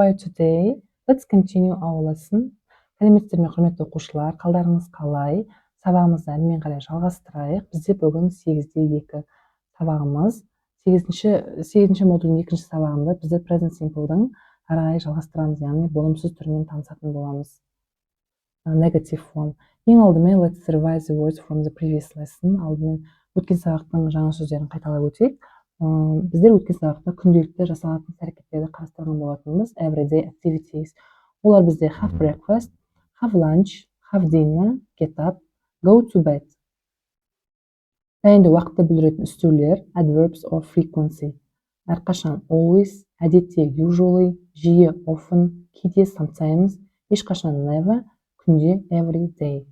are you today? Let's continue our lesson. Сәлеметсіздер ме, құрметті оқушылар, қалдарыңыз қалай? Сабағымызды әрмен қарай жалғастырайық. Бізде бүгін 8-де 2 сабағымыз. 8-ші модулдің 2-ші сабағында бізде present simple'дың ары қарай жалғастырамыз, яғни болымсыз түрімен танысатын боламыз. Negative form. Ең алдымен let's revise the words from the previous lesson. Алдымен өткен сабақтың жаңа сөздерін қайталап өтейік. Біздер өткен сабақта күнделікті жасалатын әрекеттерді қарастырған болатынбыз. Everyday activities. Олар бізде have breakfast, have lunch, have dinner, get up, go to bed. Дайынды уақытты білдіретін үстеулер adverbs of frequency. Әрқашан always, әдетте usually, жиі often, кейде sometimes, ешқашан never, күнде every day.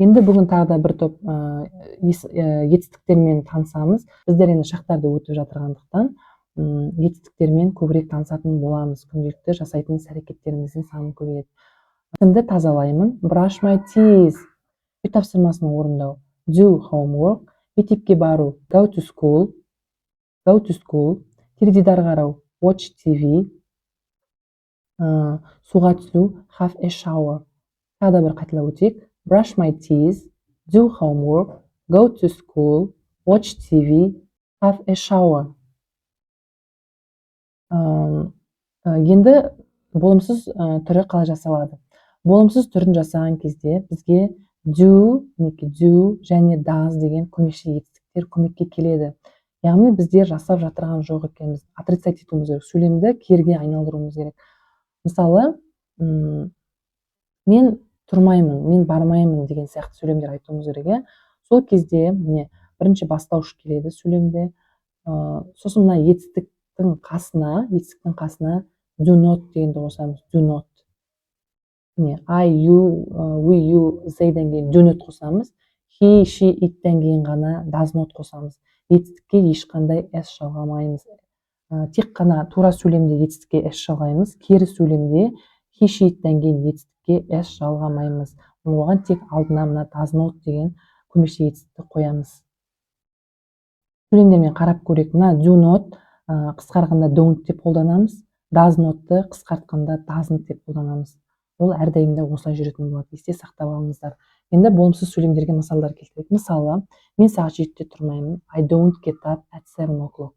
Енді бүгін тағы да бір топ етістіктермен танысамыз. Біздер енді шақтарды өтіп жатырғандықтан етістіктермен көбірек танысатын боламыз. Күнделікті жасайтын әрекеттеріміздің саны көбейеді. Тісімді тазалаймын. Brush my teeth. Үй тапсырмасын орындау. Do homework. Мектепке бару. Go to school. Go to school. Теледидар қарау. Watch TV. Суға түсу. Have a shower. Тағы да бір қайталап өтейік. Brush my teeth, do homework, go to school, watch TV, have a shower. Енді болымсыз түрі қалай жасалады? Болымсыз түрін жасаған кезде бізге do және does деген көмекші етістіктер көмекке келеді. Яғни біздер жасап жатырған жоқ екенбіз. Отрицать етуіміз керек, сөйлемді керге айналдыруымыз керек. Мысалы, мен тұрмаймын, мен бармаймын деген сияқты сөйлемдер айтуымыз керек. Сол кезде міне бірінші бастауыш келеді сөйлемде. Сосын мына етістіктің қасына do not дегенді қосамыз. Do not. Міне I, you, we, you, theyден кейін do not қосамыз. He, she, itден кейін ғана does not қосамыз. Етістікке ешқандай s жалғамаймыз. Тек қана тура сөйлемде етістікке s жалғаймыз. Кері сөйлемде he, she, itден кейін етістікке s жалғамаймыз. Оған тек алдына мына does not деген көмекші етістікті қоямыз. Сөйлемдермен қарап көрейік. Мына do not қысқартқанда don't деп қолданамыз. Does notты қысқартқанда doesn't деп қолданамыз. Ол әрдайымда осылай жүретін болады. Есте сақтап алыңыздар. Енді болымсыз сөйлемдерге мысалдар келтірейік. Мысалы, мен сағат 7-де тұрмаймын. I don't get up at 7 o'clock.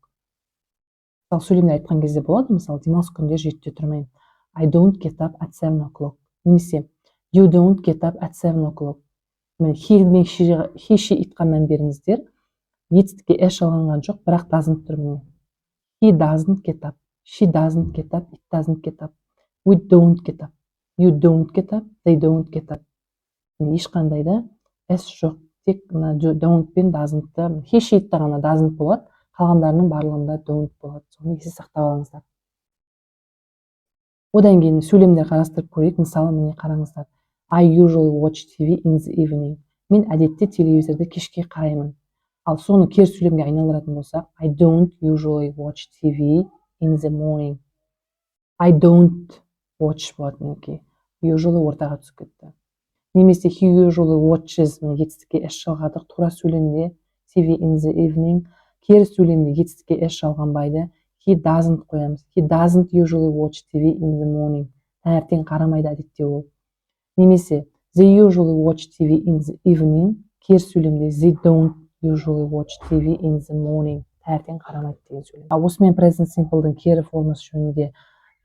Мысалы, сөйлемді айтқан кезде болады. Мысалы, демалыс күндері 7-де тұрмаймын. I don't get up at 7 o'clock. Немесе, you don't get up at 7 o'clock. He, she, itқа мән беріңіздер. Етістікке s жалғанған жоқ, бірақ doesn't тұр міне. He doesn't get up. She doesn't get up. It doesn't get up. We don't get up. You don't get up. They don't get up. Ешқандай да s жоқ. Тек don't пен doesn't-ты. He, she, itта ғана doesn't болады. Қалғандарының барлығында don't болады. Соны есе сақтап алыңыздар. Одан кейін сөйлемдер қарастырып көрейік. Мысалы, міне қараңыздар. I usually watch TV in the evening. Мен әдетте телевизорды кешке қараймын. Ал соны кері сөйлемге айналдыратын болсақ, I don't usually watch TV in the morning. I don't watch болады мінекей. Usually ортаға түсіп кетті. Немесе he usually watches етістікке s жалғадық. Тура сөйлемде TV in the evening. Кері сөйлемде етістікке s жалғанбайды. He doesn't қоямыз. He doesn't usually watch TV in the morning. Таңертең қарамайды әдетте ол. Немесе they usually watch TV in the evening. Кері сөйлемде they don't usually watch TV in the morning. Таңертең қарамайды деген сөйлем. Осымен present simple'дың кері формасы жөнінде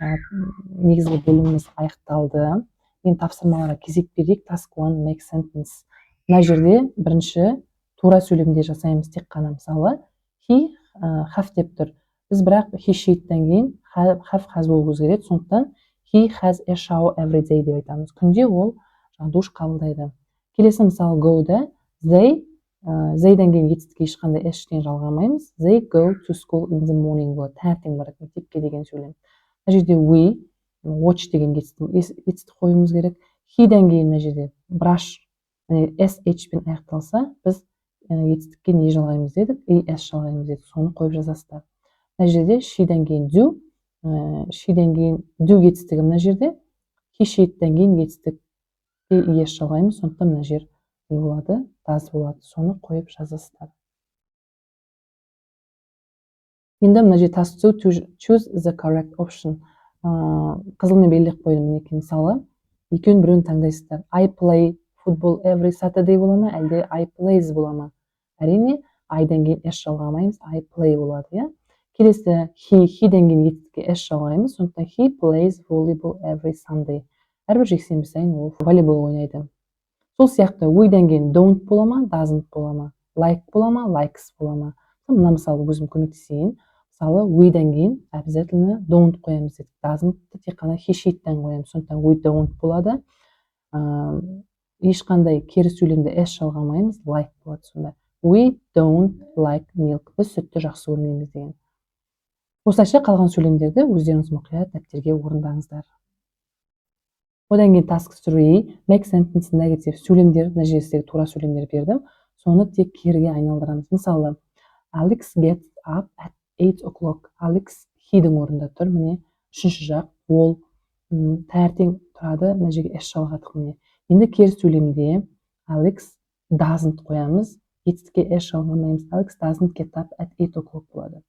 негізгі бөліміміз аяқталды. Енді тапсырмаларға кезек берейік. Task 1 make sentence. Мына жерде бірінші тура сөйлемде жасаймыз тек қана. Мысалы, he have деп тұр. Біз бірақ he, she, itден кейін have has болу керек. Сондықтан he has a shower every day деп айтамыз. Күнде ол душ қабылдайды. Келесі мысалы go-да theyден кейін етістікке ешқандай s-тен жалғамаймыз. They go to school in the morning болады. Таңертең барады мектепке деген сөйлем. Мына жерде we watch деген етістік қоюымыз керек. He-ден кейін мына жерде brush sh пен аяқталса, біз етістікке не жалғаймыз дедік? Es жалғаймыз дедік. Соны қойып жазасыздар. Мына жерде she-ден кейін do, she-ден кейін do етістігі мына жерде. He, she, itден кейін етістікке es жалғаймыз. Сондықтан мына жер не болады? Does болады. Соны қойып жазасыздар. Енді мына жерде task 2 to choose the correct option. Қызылмен белгілеп қойдым мінекей. Мысалы, екеуін біреуін таңдайсыздар. I play football every Saturday бола ма, әлде I plays бола ма? Әрине, I-дан кейін S жалғамаймыз, I play болады, иә? Келесі he-ден кейін етістікке S жалғаймыз, сондықтан he plays volleyball every Sunday. Әрбір жексенбі сайын ол волейбол ойнайды. Сол сияқты we-ден кейін don't бола ма, doesn't бола ма, like бола ма, likes бола ма? Мына мысалы өзім көмектесейін. Мысалы we-ден кейін обязательно don't қоямыз дедік. Doesn't-ты тек қана he she'ден қоямыз. Сондықтан we don't болады. Ешқандай кері сөйлемде S жалғамаймыз, like болады сонда. We don't like milk. Біз сүтті жақсы көрмейміз деген. Осылайша қалған сөйлемдерді өздеріңіз мұқият дәптерге орындаңыздар. Одан кейін task 3 make sentence negative сөйлемдер, мына жердегі тура сөйлемдер бердім. Соны тек керіге айналдырамыз. Мысалы, Alex gets up at 8 o'clock. Alex he-дің орнында тұр. Міне, үшінші жақ. Ол таңертең тұрады. Мына жерге S жалғадық міне. Енді кері сөйлемде Alex doesn't қоямыз. Етістікке S жалғамаймыз. Alex doesn't get up at 8 o'clock болады.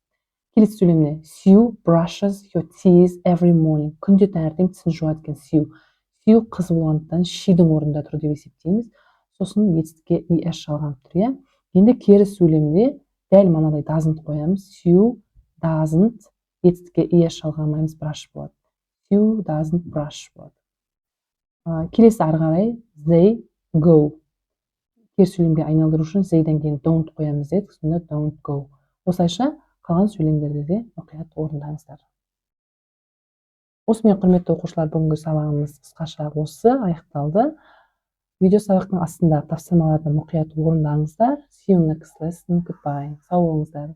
Келесі сөйлемде Sue brushes your teeth every morning. Күнде таңертең тісін жуады екен Sue. Sue қыз болғандықтан she-дің орнында тұр деп есептейміз. Сосын етістікке es жалғанып тұр, иә? Енді кері сөйлемде дәл мынадай doesn't қоямыз. Sue doesn't, етістікке es жалғамаймыз, brush болады. Sue doesn't brush болады. Келесі ары қарай they go. Кері сөйлемге айналдыру үшін they-ден кейін don't қоямыз дедік, сонда don't go. Осылайша қалған сөйлемдерді де мұқият орындаңыздар. Осымен құрметті оқушылар, бүгінгі сабағымыз қысқаша осы аяқталды. Видео сабақтың астында тапсырмаларды мұқият орындаңыздар. See you next lesson. Goodbye. Сау болыңыздар.